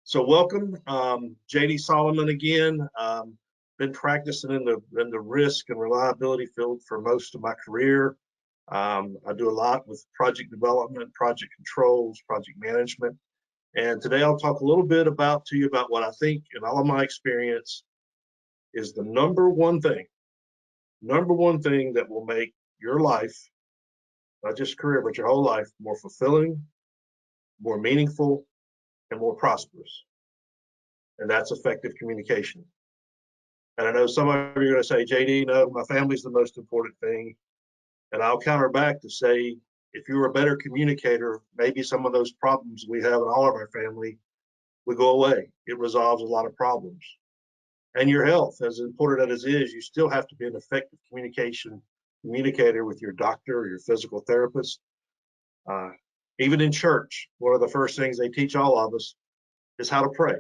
So welcome, JD Solomon again. Been practicing in the risk and reliability field for most of my career. I do a lot with project development, project controls, project management. And today I'll talk a little bit to you about what I think in all of my experience is the number one thing that will make your life, not just career, but your whole life more fulfilling, more meaningful, and more prosperous. And that's effective communication. And I know some of you are going to say, JD, no, my family's the most important thing. And I'll counter back to say, if you're a better communicator, maybe some of those problems we have in all of our family would go away. It resolves a lot of problems. And your health, as important as it is, you still have to be an effective communicator with your doctor or your physical therapist. Even in church, one of the first things they teach all of us is how to pray.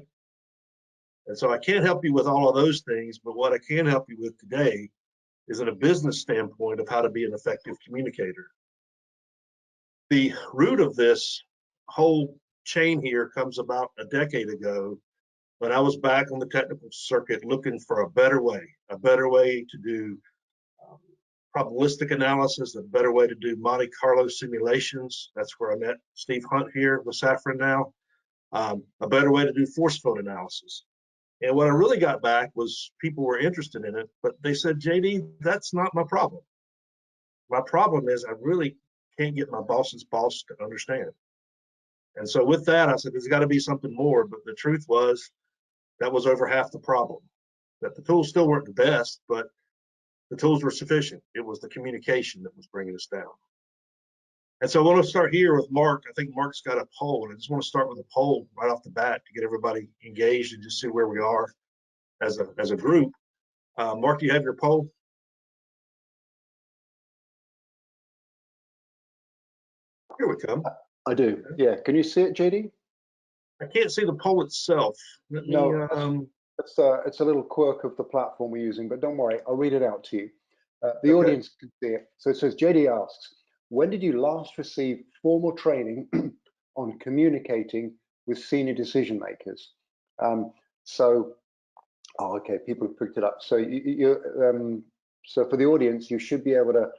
And so I can't help you with all of those things, but what I can help you with today is in a business standpoint of how to be an effective communicator. The root of this whole chain here comes about a decade ago when I was back on the technical circuit looking for a better way to do probabilistic analysis, a better way to do Monte Carlo simulations. That's where I met Steve Hunt here with Safran now. A better way to do force field analysis. And what I really got back was people were interested in it, but they said, JD, that's not my problem. My problem is I really can't get my boss's boss to understand. And so with that, I said, there's got to be something more. But the truth was that was over half the problem, that the tools still weren't the best, but the tools were sufficient. It was the communication that was bringing us down. And so I want to start here with Mark. I think Mark's got a poll, and I just want to start with a poll right off the bat to get everybody engaged and just see where we are as a group. Mark, do you have your poll? Here we come. I do. Yeah. Can you see it, JD? I can't see the poll itself. No, it's a little quirk of the platform we're using, but don't worry, I'll read it out to you. The audience can see it. So it says, JD asks, when did you last receive formal training on communicating with senior decision makers? Okay, people have picked it up. So so for the audience, you should be able to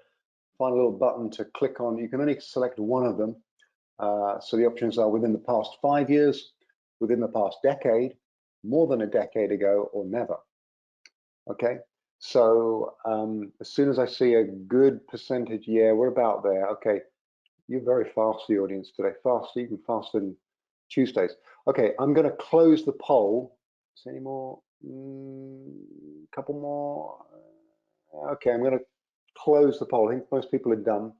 find a little button to click on. You can only select one of them. So the options are within the past 5 years, within the past decade, more than a decade ago, or never. Okay. So as soon as I see a good percentage, yeah, we're about there. Okay, you're very fast, the audience today, faster, even faster than Tuesdays. Okay, I'm going to close the poll. Is there any more? Couple more. Okay, I'm going to close the poll. I think most people are done.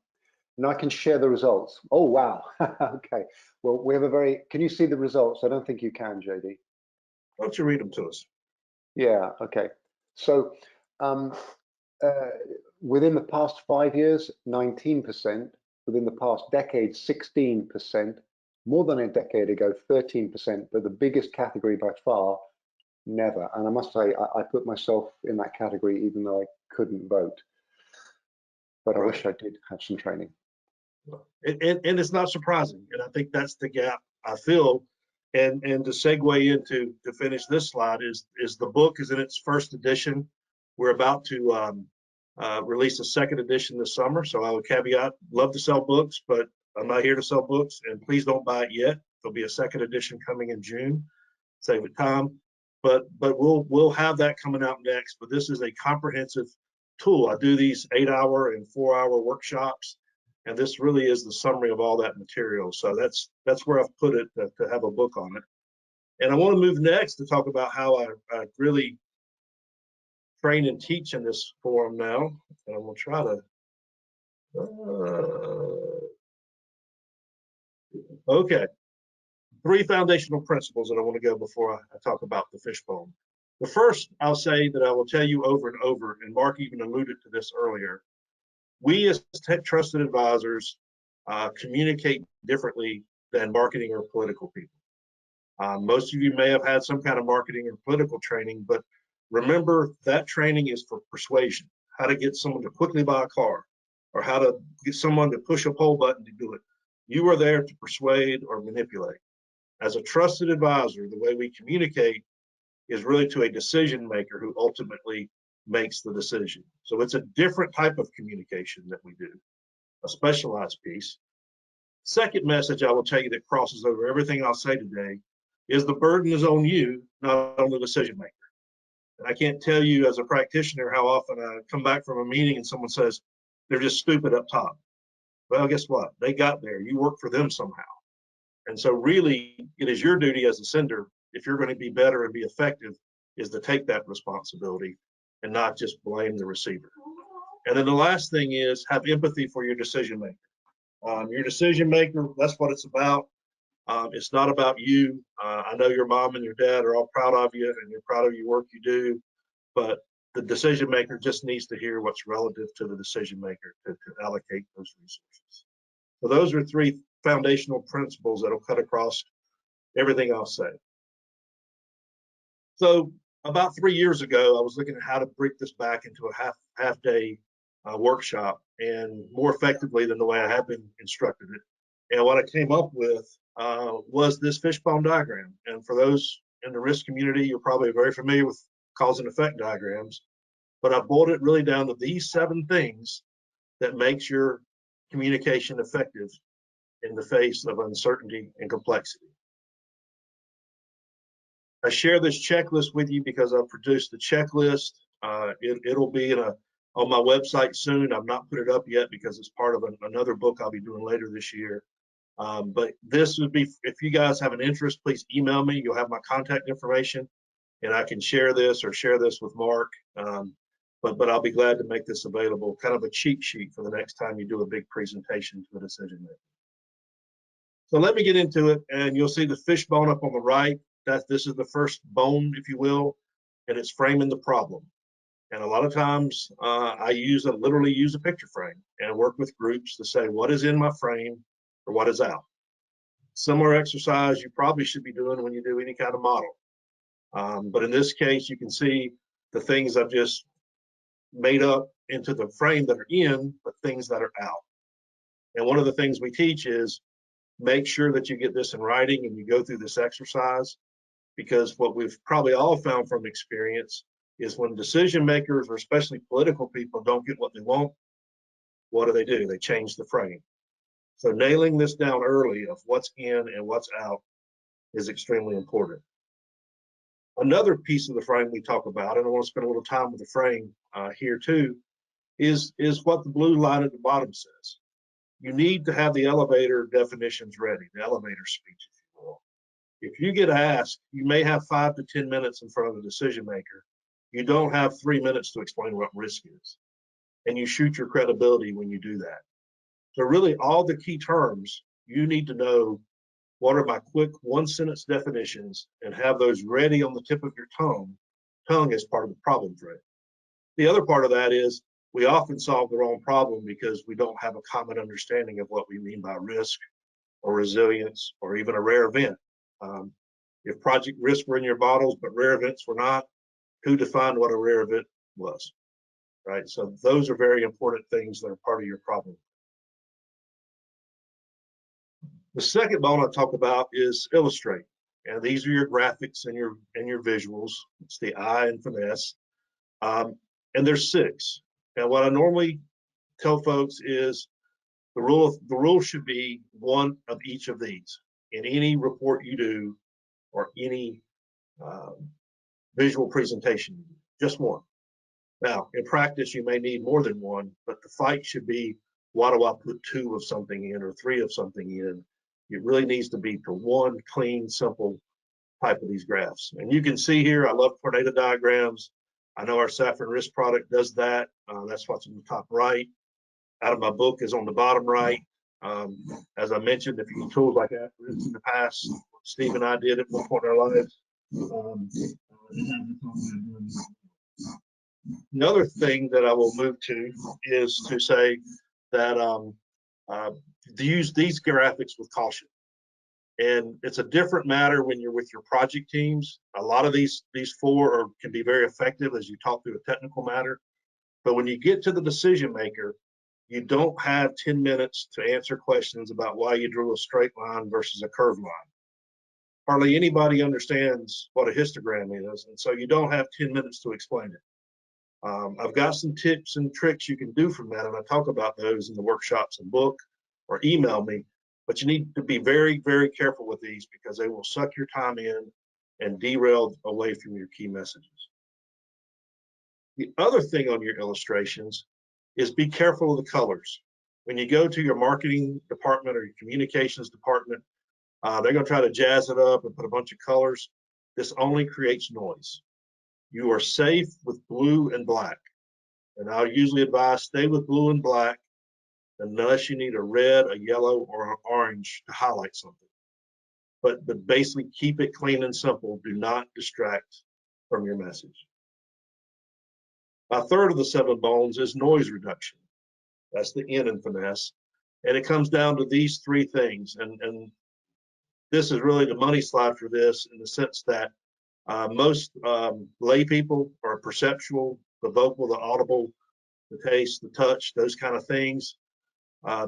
Now I can share the results. Oh, wow. Okay, well, we have a very, can you see the results? I don't think you can, JD. Why don't you read them to us? Yeah, okay. So, within the past 5 years, 19%, within the past decade, 16%, more than a decade ago, 13%, but the biggest category by far, never. And I must say, I put myself in that category even though I couldn't vote. But I wish I did have some training. And it's not surprising. And I think that's the gap I feel. And to segue into, to finish this slide, is the book is in its first edition. We're about to release a second edition this summer. So I would caveat, love to sell books, but I'm not here to sell books, and please don't buy it yet. There'll be a second edition coming in June. Save it time. But we'll have that coming out next. But this is a comprehensive tool. I do these 8-hour and 4-hour workshops, and this really is the summary of all that material. So that's where I've put it to have a book on it. And I want to move next to talk about how I really train and teach in this forum now. And I'm going to try to. Okay. 3 foundational principles that I want to go before I talk about the fishbone. The first, I'll say that I will tell you over and over, and Mark even alluded to this earlier. We as trusted advisors communicate differently than marketing or political people. Most of you may have had some kind of marketing or political training, but remember that training is for persuasion, how to get someone to quickly buy a car, or how to get someone to push a poll button to do it. You are there to persuade or manipulate. As a trusted advisor, the way we communicate is really to a decision maker who ultimately makes the decision. So it's a different type of communication that we do, a specialized piece. Second message I will tell you that crosses over everything I'll say today is the burden is on you, not on the decision maker. And I can't tell you as a practitioner how often I come back from a meeting and someone says, they're just stupid up top. Well, guess what? They got there. You work for them somehow. And so really, it is your duty as a sender, if you're going to be better and be effective, is to take that responsibility and not just blame the receiver. And then the last thing is have empathy for your decision maker. Your decision maker, that's what it's about. It's not about you. I know your mom and your dad are all proud of you and you're proud of your work you do, but the decision maker just needs to hear what's relative to the decision maker to allocate those resources. So those are three foundational principles that'll cut across everything I'll say. So about 3 years ago, I was looking at how to break this back into a half day workshop and more effectively than the way I have been instructed it. And what I came up with was this fishbone diagram. And for those in the risk community, you're probably very familiar with cause and effect diagrams, but I boiled it really down to these 7 things that makes your communication effective in the face of uncertainty and complexity. I share this checklist with you because I've produced the checklist. It'll be on my website soon. I've not put it up yet because it's part of another book I'll be doing later this year. But this would be, if you guys have an interest, please email me. You'll have my contact information and I can share this or share this with Mark. But I'll be glad to make this available, kind of a cheat sheet for the next time you do a big presentation to a decision maker. So let me get into it, and you'll see the fishbone up on the right. This is the first bone, if you will, and it's framing the problem. And a lot of times I literally use a picture frame and work with groups to say what is in my frame or what is out. Similar exercise you probably should be doing when you do any kind of model. But in this case, you can see the things I've just made up into the frame that are in, but things that are out. And one of the things we teach is make sure that you get this in writing and you go through this exercise, because what we've probably all found from experience is when decision makers, or especially political people, don't get what they want, what do? They change the frame. So nailing this down early of what's in and what's out is extremely important. Another piece of the frame we talk about, and I want to spend a little time with the frame here too, is what the blue line at the bottom says. You need to have the elevator definitions ready, the elevator speech, if you will. If you get asked, you may have 5 to 10 minutes in front of the decision maker. You don't have 3 minutes to explain what risk is. And you shoot your credibility when you do that. So really all the key terms, you need to know what are my quick 1-sentence definitions and have those ready on the tip of your tongue as part of the problem frame. The other part of that is we often solve the wrong problem because we don't have a common understanding of what we mean by risk or resilience or even a rare event. If project risks were in your bottles, but rare events were not, who defined what a rare event was, right? So those are very important things that are part of your problem. The second bone I talk about is illustrate. And these are your graphics and your visuals. It's the I in FINESSE. And there's 6. And what I normally tell folks is the rule should be 1 of each of these in any report you do or any visual presentation, just 1. Now, in practice, you may need more than 1, but the fight should be, why do I put 2 of something in or 3 of something in? It really needs to be to 1 clean, simple type of these graphs. And you can see here, I love tornado diagrams. I know our Safran risk product does that. That's what's on the top right. Out of my book is on the bottom right. As I mentioned, if you use tools like that in the past, Steve and I did at one point in our lives. The other thing that I will move to is to say that use these graphics with caution. And it's a different matter when you're with your project teams. A lot of these 4 can be very effective as you talk through a technical matter. But when you get to the decision maker, you don't have 10 minutes to answer questions about why you drew a straight line versus a curved line. hardly anybody understands what a histogram is, and so you don't have 10 minutes to explain it. I've got some tips and tricks you can do from that, and I talk about those in the workshops and book, or email me. But you need to be very, very careful with these because they will suck your time in and derail away from your key messages. The other thing on your illustrations is be careful of the colors. When you go to your marketing department or your communications department, they're going to try to jazz it up and put a bunch of colors. This only creates noise. You are safe with blue and black. And I'll usually advise stay with blue and black unless you need a red, a yellow, or an orange to highlight something. But basically keep it clean and simple. Do not distract from your message. A third of the 7 bones is noise reduction. That's the N in finesse. And it comes down to these 3 things. And this is really the money slide for this, in the sense that most lay people are perceptual, the vocal, the audible, the taste, the touch, those kind of things.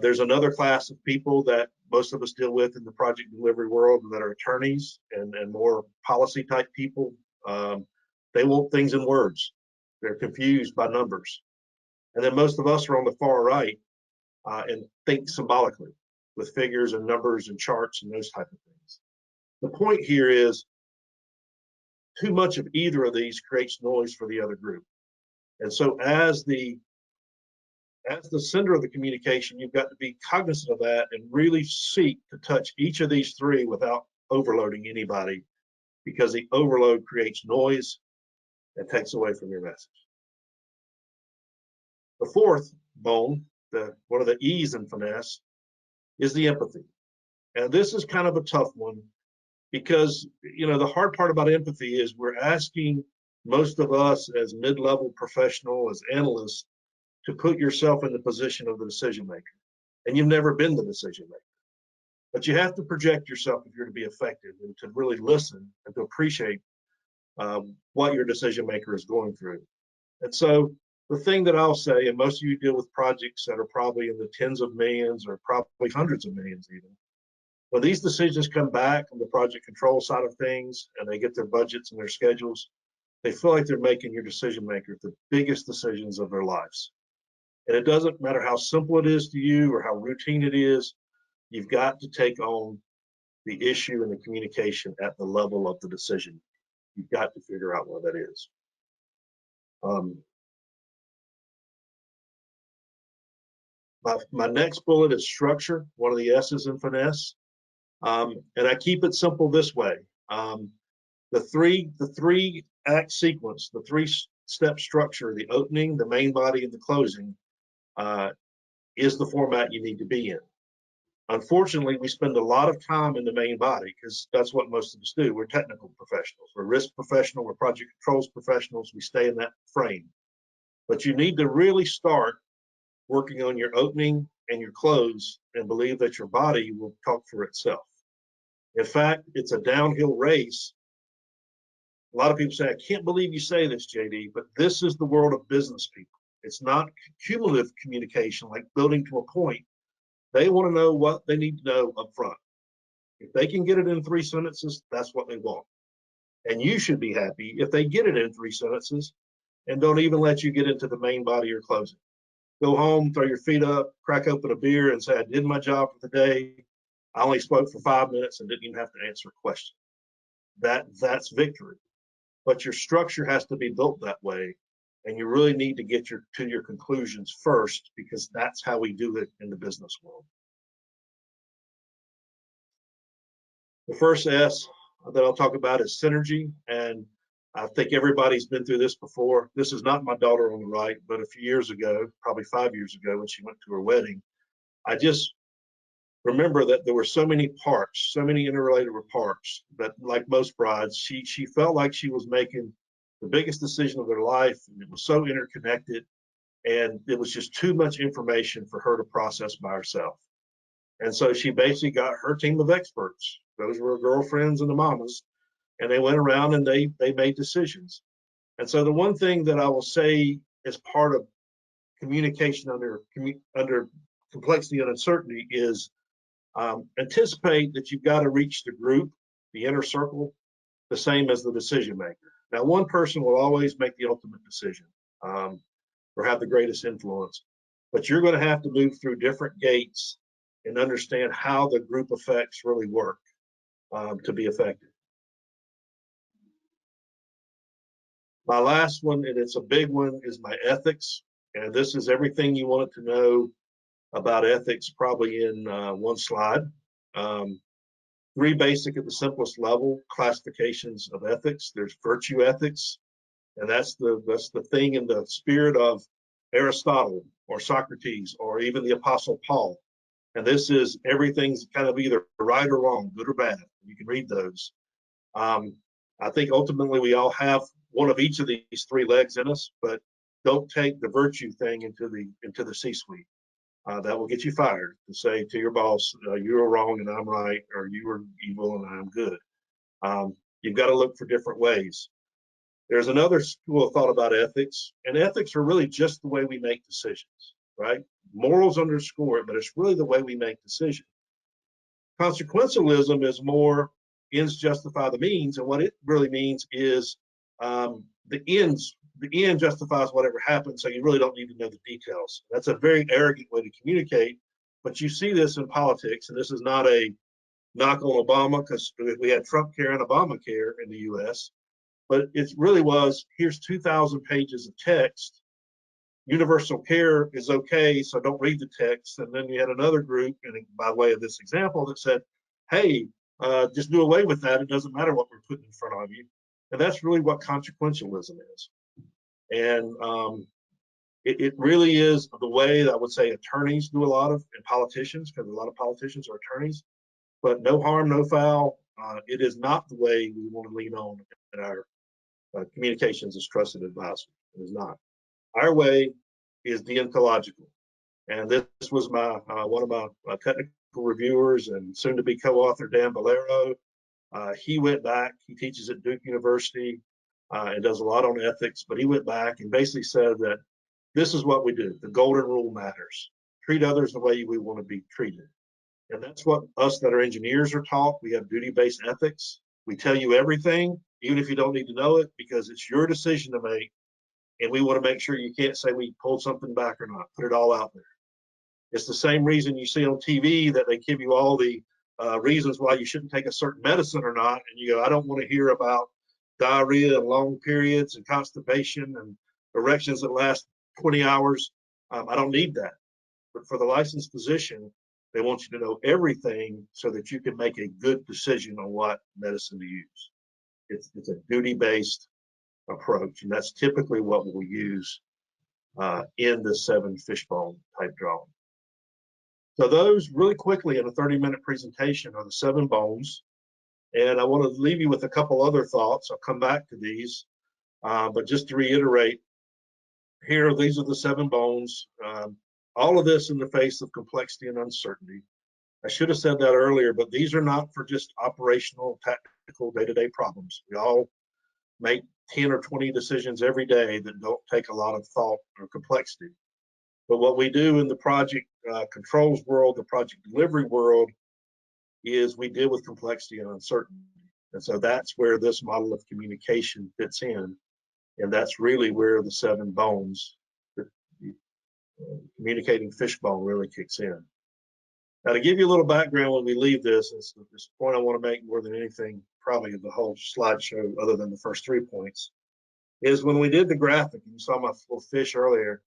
There's another class of people that most of us deal with in the project delivery world that are attorneys and more policy type people. They want things in words. They're confused by numbers. And then most of us are on the far right and think symbolically with figures and numbers and charts and those type of things. The point here is too much of either of these creates noise for the other group. And so as the sender of the communication, you've got to be cognizant of that and really seek to touch each of these 3 without overloading anybody, because the overload creates noise and takes away from your message. The 4th bone, one of the E's in finesse, is the empathy. And this is kind of a tough one because, the hard part about empathy is we're asking most of us as mid-level professional, as analysts, to put yourself in the position of the decision maker. And you've never been the decision maker. But you have to project yourself if you're to be effective and to really listen and to appreciate what your decision maker is going through. And so the thing that I'll say, and most of you deal with projects that are probably in the tens of millions or probably hundreds of millions even, when these decisions come back on the project control side of things and they get their budgets and their schedules, they feel like they're making your decision maker the biggest decisions of their lives. And it doesn't matter how simple it is to you or how routine it is, you've got to take on the issue and the communication at the level of the decision. You've got to figure out what that is. My next bullet is structure, one of the S's in finesse. And I keep it simple this way. The three act sequence, the 3-step structure, the opening, the main body, and the closing is the format you need to be in. Unfortunately, we spend a lot of time in the main body because that's what most of us do. We're technical professionals, we're risk professional, we're project controls professionals. We stay in that frame. But you need to really start working on your opening and your close and believe that your body will talk for itself. In fact, it's a downhill race. A lot of people say, I can't believe you say this, JD, but this is the world of business people. It's not cumulative communication like building to a point. They want to know what they need to know up front. If they can get it in 3 sentences, that's what they want. And you should be happy if they get it in 3 sentences and don't even let you get into the main body or closing. Go home, throw your feet up, crack open a beer and say, I did my job for the day. I only spoke for 5 minutes and didn't even have to answer a question. That's victory. But your structure has to be built that way. And you really need to get to your conclusions first, because that's how we do it in the business world. The first S that I'll talk about is synergy. And I think everybody's been through this before. This is not my daughter on the right, but a few years ago, probably 5 years ago, when she went to her wedding, I just remember that there were so many parts, so many interrelated parts that, like most brides, she felt like she was making the biggest decision of her life, and it was so interconnected, and it was just too much information for her to process by herself. And so she basically got her team of experts. Those were her girlfriends and the mamas, and they went around and they made decisions. And so the one thing that I will say as part of communication under complexity and uncertainty is anticipate that you've got to reach the group the inner circle, the same as the decision maker. Now, one person will always make the ultimate decision or have the greatest influence, but you're going to have to move through different gates and understand how the group effects really work to be effective. My last one, and it's a big one, is my ethics. And this is everything you wanted to know about ethics, probably in one slide. Three basic at the simplest level classifications of ethics. There's virtue ethics, and that's the thing in the spirit of Aristotle or Socrates or even the Apostle Paul. And this is everything's kind of either right or wrong, good or bad. You can read those. I think ultimately we all have one of each of these three legs in us, but don't take the virtue thing into the C-suite. That will get you fired to say to your boss, you were wrong and I'm right, or you were evil and I'm good. You've got to look for different ways. There's another school of thought about ethics, and ethics are really just the way we make decisions, right? Morals underscore it, but it's really the way we make decisions. Consequentialism is more ends justify the means, and what it really means is the end justifies whatever happens, so you really don't need to know the details. That's a very arrogant way to communicate, but you see this in politics, and this is not a knock on Obama, because we had Trump care and Obamacare in the US, but it really was, here's 2,000 pages of text. Universal care is okay, so don't read the text. And then you had another group, and by way of this example, that said, hey, just do away with that. It doesn't matter what we're putting in front of you. And that's really what consequentialism is. And it really is the way that I would say attorneys do a lot of, and politicians, because a lot of politicians are attorneys, but no harm, no foul. It is not the way we want to lean on in our communications as trusted advisors. It is not. Our way is deontological. And this was my one of my technical reviewers and soon to be co-author, Dan Valero. He went back, he teaches at Duke University and does a lot on ethics, but he went back and basically said that this is what we do. The golden rule matters. Treat others the way we want to be treated. And that's what us that are engineers are taught. We have duty-based ethics. We tell you everything, even if you don't need to know it, because it's your decision to make. And we want to make sure you can't say we pulled something back or not. Put it all out there. It's the same reason you see on TV that they give you all the reasons why you shouldn't take a certain medicine or not. And you go, I don't want to hear about diarrhea and long periods and constipation and erections that last 20 hours. I don't need that. But for the licensed physician, they want you to know everything so that you can make a good decision on what medicine to use. It's a duty-based approach, and that's typically what we'll use in the 7 fishbone type drawing. So those really quickly in a 30-minute presentation are the 7 bones. And I want to leave you with a couple other thoughts. I'll come back to these, but just to reiterate, here, these are the 7 bones. All of this in the face of complexity and uncertainty. I should have said that earlier, but these are not for just operational, tactical, day-to-day problems. We all make 10 or 20 decisions every day that don't take a lot of thought or complexity. But what we do in the project controls world, the project delivery world, is we deal with complexity and uncertainty. And so that's where this model of communication fits in. And that's really where the 7 bones, the communicating fishbone, really kicks in. Now, to give you a little background when we leave this, it's this point I want to make more than anything, probably the whole slideshow, other than the first 3 points, is when we did the graphic, and you saw my little fish earlier,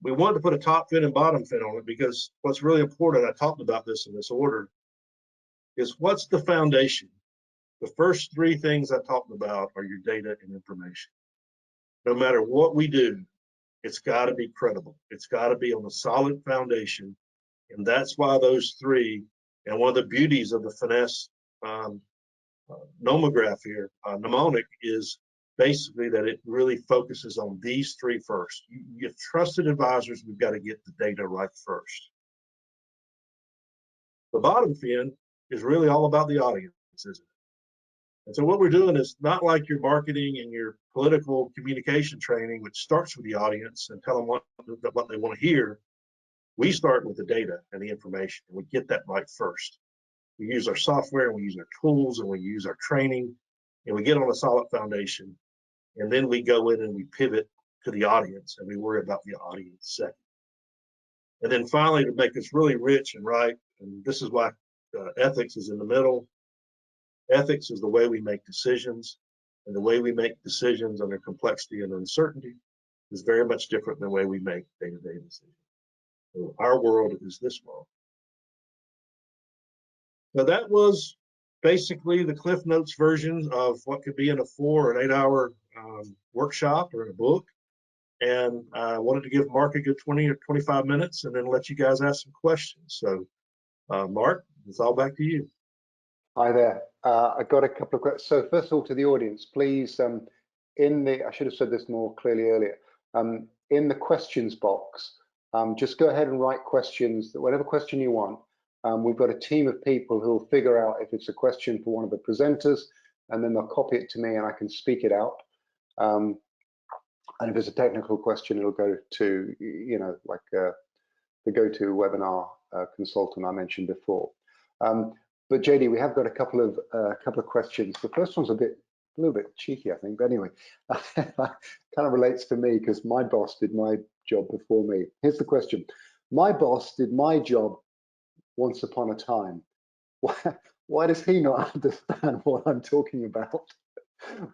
we wanted to put a top fin and bottom fin on it because what's really important, I talked about this in this order, is what's the foundation? The first 3 things I talked about are your data and information. No matter what we do, it's got to be credible. It's got to be on a solid foundation. And that's why those 3, and one of the beauties of the FINESSE nomograph here, mnemonic, is basically that it really focuses on these 3 first. You have trusted advisors, we've got to get the data right first. The bottom fin is really all about the audience, isn't it? And so what we're doing is not like your marketing and your political communication training, which starts with the audience and tell them what they want to hear. We start with the data and the information, and we get that right first. we use our software, and we use our tools, and we use our training, and we get on a solid foundation. And then we go in and we pivot to the audience, and we worry about the audience second. And then finally, to make this really rich and right, and this is why ethics is in the middle. Ethics is the way we make decisions, and the way we make decisions under complexity and uncertainty is very much different than the way we make day-to-day decisions. So our world is this world. Now that was basically the Cliff Notes version of what could be in a 4 or 8 hour workshop or in a book. And I wanted to give Mark a good 20 or 25 minutes and then let you guys ask some questions. So Mark, it's all back to you. Hi there. I got a couple of questions. So first of all, to the audience, please, I should have said this more clearly earlier. In the questions box, just go ahead and write questions, whatever question you want. We've got a team of people who will figure out if it's a question for one of the presenters, and then they'll copy it to me and I can speak it out. And if it's a technical question, it'll go to, you know, like the go-to webinar consultant I mentioned before. But JD, we have got a couple of questions. The first one's a little bit cheeky, I think. But anyway, kind of relates to me because my boss did my job before me. Here's the question: my boss did my job once upon a time. Why does he not understand what I'm talking about?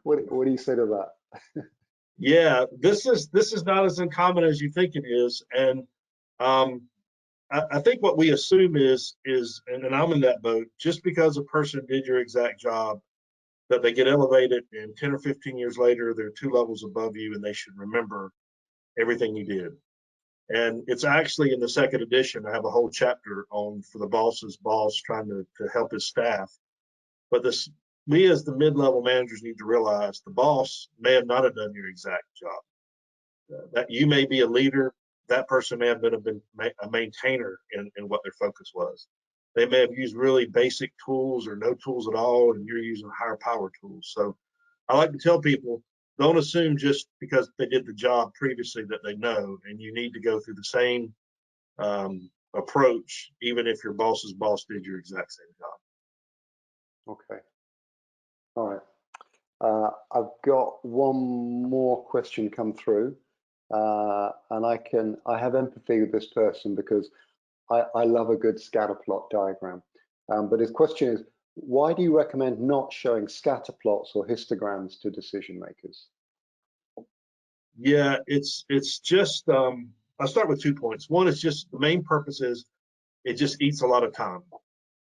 What do you say to that? Yeah, this is not as uncommon as you think it is, and I think what we assume is, and I'm in that boat, just because a person did your exact job, that they get elevated and 10 or 15 years later, they're 2 levels above you and they should remember everything you did. And it's actually in the second edition, I have a whole chapter on for the boss's boss trying to help his staff. But we as the mid-level managers need to realize the boss may have not have done your exact job. That you may be a leader, that person may have been a maintainer in what their focus was. They may have used really basic tools or no tools at all, and you're using higher power tools. So I like to tell people, don't assume just because they did the job previously that they know, and you need to go through the same approach, even if your boss's boss did your exact same job. Okay. All right. I've got one more question come through, and I have empathy with this person because I love a good scatter plot diagram. But his question is, why do you recommend not showing scatter plots or histograms to decision makers? Yeah, it's just, I'll start with 2 points. One is just the main purpose is it just eats a lot of time.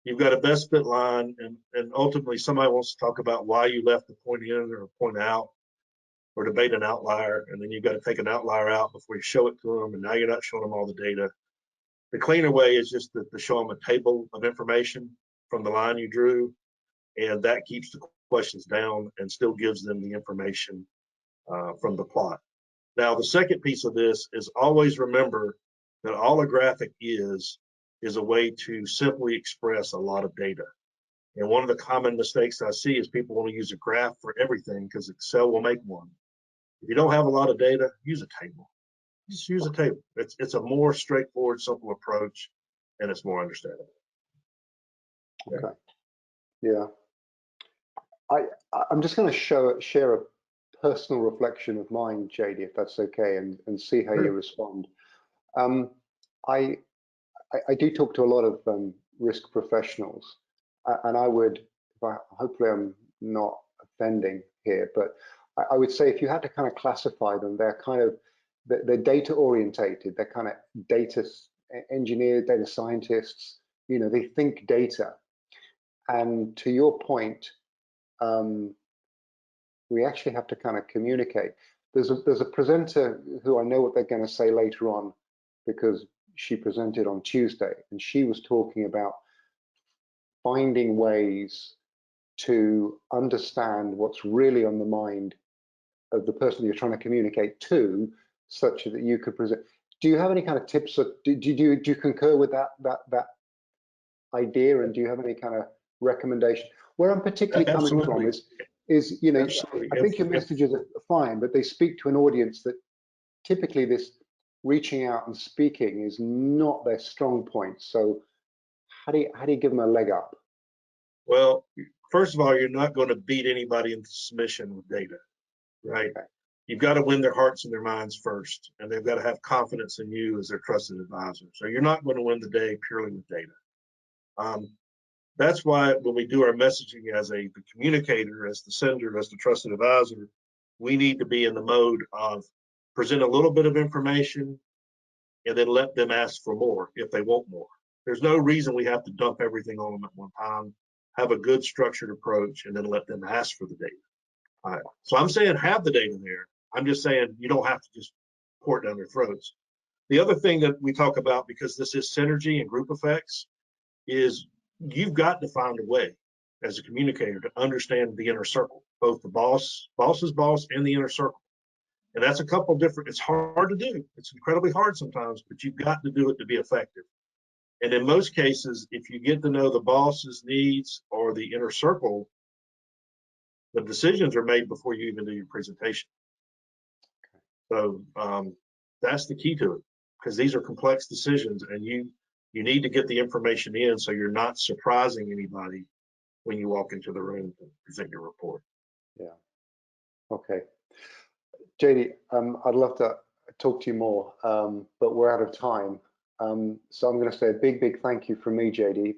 You've got a best fit line, and ultimately somebody wants to talk about why you left the point in or point out or debate an outlier, and then you've got to take an outlier out before you show it to them, and now you're not showing them all the data. The cleaner way is just to show them a table of information from the line you drew, and that keeps the questions down and still gives them the information from the plot. Now, the second piece of this is always remember that all a graphic is a way to simply express a lot of data. And one of the common mistakes I see is people want to use a graph for everything because Excel will make one. If you don't have a lot of data, use a table. Just use a table. It's a more straightforward, simple approach, and it's more understandable. Okay. Yeah. I'm just going to share a personal reflection of mine, JD, if that's okay, and see how you respond. I do talk to a lot of risk professionals, and I would, hopefully I'm not offending here, but I would say if you had to kind of classify them, they're data orientated, they're kind of data engineers, data scientists, you know, they think data. And to your point, we actually have to kind of communicate. There's a presenter who I know what they're going to say later on because she presented on Tuesday, and she was talking about finding ways to understand what's really on the mind of the person you're trying to communicate to, such that you could present. Do you have any kind of tips? Or do you concur with that idea? And do you have any kind of recommendation? Where I'm particularly coming from is, you know, I think your messages are fine, but they speak to an audience that typically this reaching out and speaking is not their strong point. So how do you give them a leg up? Well, first of all, you're not going to beat anybody into submission with data, right? Okay. You've got to win their hearts and their minds first, and they've got to have confidence in you as their trusted advisor. So you're not going to win the day purely with data. That's why when we do our messaging as the communicator, as the sender, as the trusted advisor, we need to be in the mode of present a little bit of information and then let them ask for more if they want more. There's no reason we have to dump everything on them at one time. Have a good structured approach and then let them ask for the data. All right. So I'm saying have the data there. I'm just saying you don't have to just pour it down their throats. The other thing that we talk about, because this is synergy and group effects, is you've got to find a way as a communicator to understand the inner circle, both the boss's boss and the inner circle. And that's a couple different, it's hard to do. It's incredibly hard sometimes, but you've got to do it to be effective. And in most cases, if you get to know the boss's needs or the inner circle, the decisions are made before you even do your presentation. So that's the key to it, because these are complex decisions and you need to get the information in so you're not surprising anybody when you walk into the room to present your report. Yeah. Okay. JD, I'd love to talk to you more, but we're out of time. So I'm going to say a big thank you from me, JD.